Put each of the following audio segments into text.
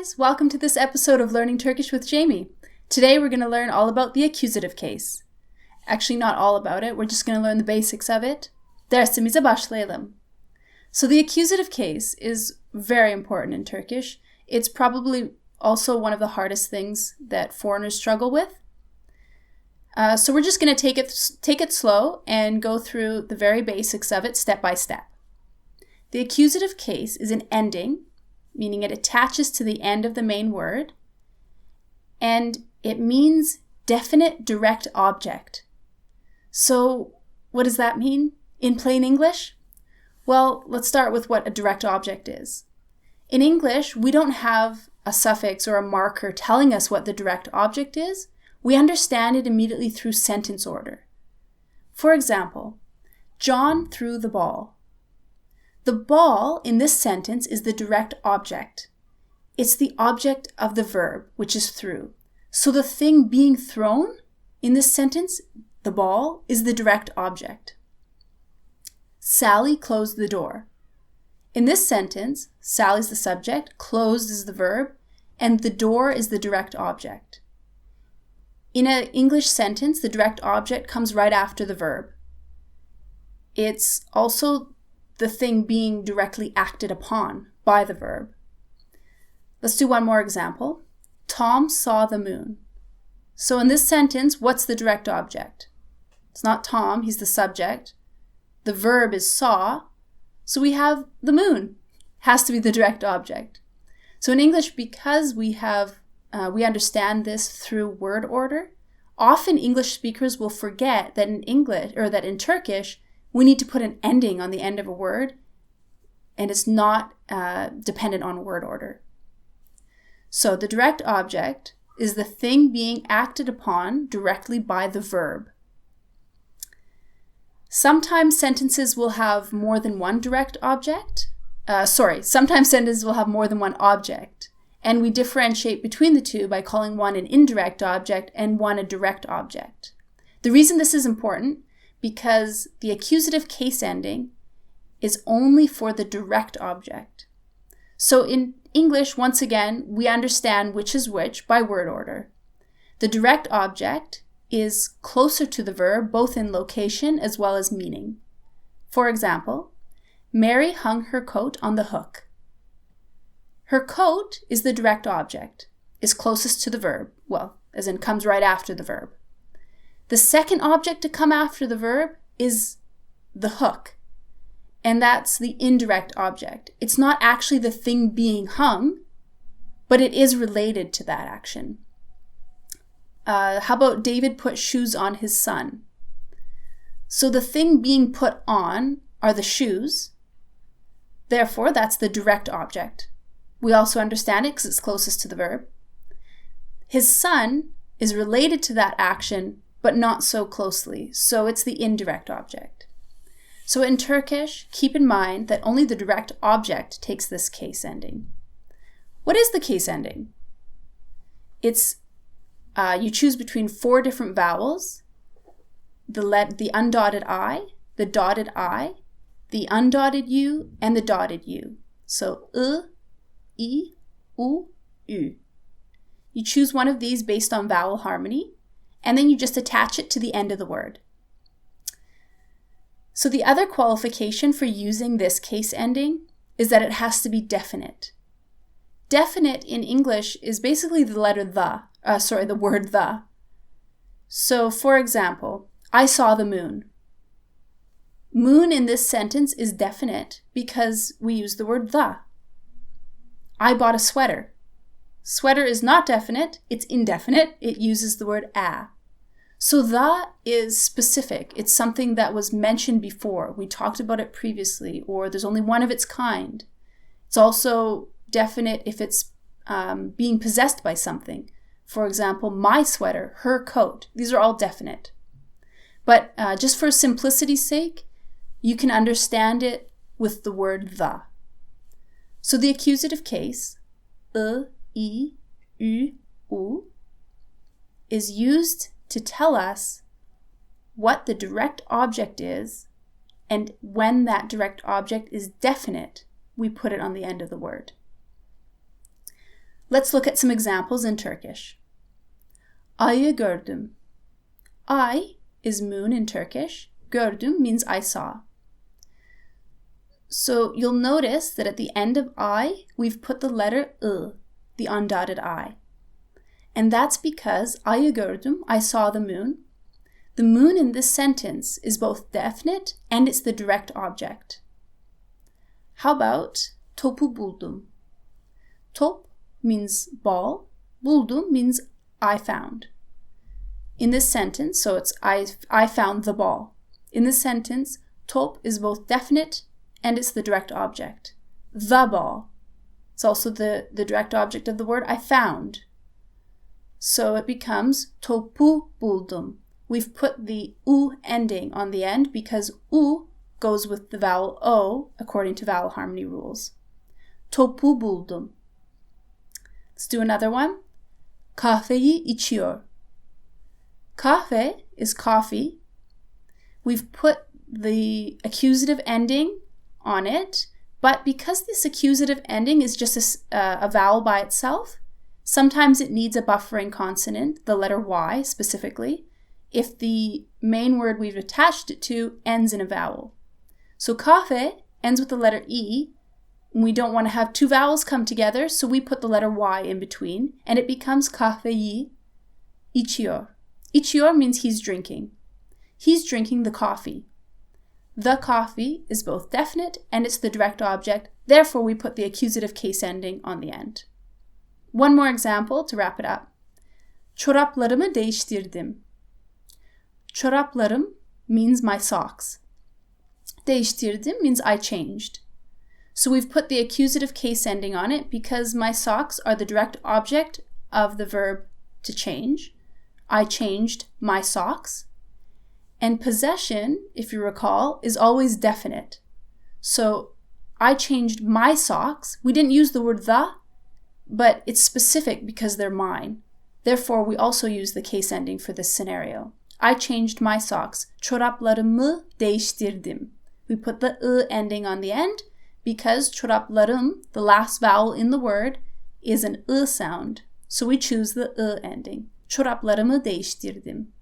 guys! Welcome to this episode of Learning Turkish with Jamie. Today we're going to learn all about the accusative case. Actually, not all about it. We're just going to learn the basics of it. Dersimize başlayalım. So the accusative case is very important in Turkish. It's probably also one of the hardest things that foreigners struggle with. So we're just going to take it slow and go through the very basics of it step by step. The accusative case is an ending, meaning it attaches to the end of the main word, and it means definite direct object. So what does that mean in plain English? Well, let's start with what a direct object is. In English, we don't have a suffix or a marker telling us what the direct object is. We understand it immediately through sentence order. For example, John threw the ball. The ball in this sentence is the direct object. It's the object of the verb, which is threw. So the thing being thrown in this sentence, the ball, is the direct object. Sally closed the door. In this sentence, Sally's the subject, closed is the verb, and the door is the direct object. In an English sentence, the direct object comes right after the verb. It's also the thing being directly acted upon by the verb. Let's do one more example. Tom saw the moon. So in this sentence, what's the direct object? It's not Tom, he's the subject. The verb is saw, so we have the moon. Has to be the direct object. So in English, because we understand this through word order, often English speakers will forget that in Turkish, we need to put an ending on the end of a word, and it's not dependent on word order. So the direct object is the thing being acted upon directly by the verb. Sometimes sentences will have more than one direct object. Sometimes sentences will have more than one object, and we differentiate between the two by calling one an indirect object and one a direct object. The reason this is important because the accusative case ending is only for the direct object. So in English, once again, we understand which is which by word order. The direct object is closer to the verb, both in location as well as meaning. For example, Mary hung her coat on the hook. Her coat is the direct object, is closest to the verb, well, as in comes right after the verb. The second object to come after the verb is the hook, and that's the indirect object. It's not actually the thing being hung, but it is related to that action. How about David put shoes on his son? So the thing being put on are the shoes. Therefore, that's the direct object. We also understand it because it's closest to the verb. His son is related to that action, but not so closely, so it's the indirect object. So in Turkish, keep in mind that only the direct object takes this case ending. What is the case ending? It's you choose between 4 different vowels, the undotted I, the dotted I, the undotted U, and the dotted U. So I, U. You choose one of these based on vowel harmony, and then you just attach it to the end of the word. So the other qualification for using this case ending is that it has to be definite. Definite in English is basically the letter the word the. So for example, I saw the moon. Moon in this sentence is definite because we use the word the. I bought a sweater. Sweater is not definite, it's indefinite. It uses the word a. So the is specific. It's something that was mentioned before. We talked about it previously, or there's only one of its kind. It's also definite if it's being possessed by something. For example, my sweater, her coat. These are all definite. But just for simplicity's sake, you can understand it with the word the. So the accusative case, I, U, is used to tell us what the direct object is, and when that direct object is definite, we put it on the end of the word. Let's look at some examples in Turkish. Ayı gördüm. Ay is moon in Turkish. Gördüm means I saw. So you'll notice that at the end of I, we've put the letter I, the undotted I. And that's because ayı gördüm, I saw the moon. The moon in this sentence is both definite and it's the direct object. How about topu buldum? Top means ball, buldum means I found. In this sentence, so it's I found the ball. In this sentence, top is both definite and it's the direct object. The ball. It's also the direct object of the word I found. So it becomes topu buldum. We've put the u ending on the end because u goes with the vowel o according to vowel harmony rules. Topu buldum. Let's do another one. Kahveyi içiyor. Kahve is coffee. We've put the accusative ending on it, but because this accusative ending is just a vowel by itself, sometimes it needs a buffering consonant, the letter Y specifically, if the main word we've attached it to ends in a vowel. So kahve ends with the letter E, and we don't want to have two vowels come together, so we put the letter Y in between, and it becomes kahveyi içiyor. İçiyor means he's drinking. He's drinking the coffee. The coffee is both definite and it's the direct object, therefore we put the accusative case ending on the end. One more example to wrap it up. Çoraplarımı değiştirdim. Çoraplarım means my socks. Değiştirdim means I changed. So we've put the accusative case ending on it because my socks are the direct object of the verb to change. I changed my socks. And possession, if you recall, is always definite. So I changed my socks. We didn't use the word the, but it's specific because they're mine. Therefore, we also use the case ending for this scenario. I changed my socks. Çoraplarımı değiştirdim. We put the ending on the end because çoraplarım, the last vowel in the word, is an sound. So we choose the ending. Çoraplarımı değiştirdim.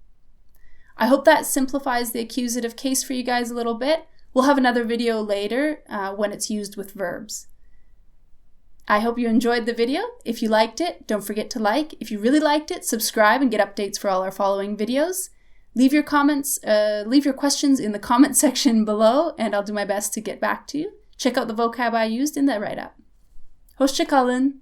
I hope that simplifies the accusative case for you guys a little bit. We'll have another video later when it's used with verbs. I hope you enjoyed the video. If you liked it, don't forget to like. If you really liked it, subscribe and get updates for all our following videos. Leave your comments, leave your questions in the comment section below, and I'll do my best to get back to you. Check out the vocab I used in that write-up. Hoşça kalın.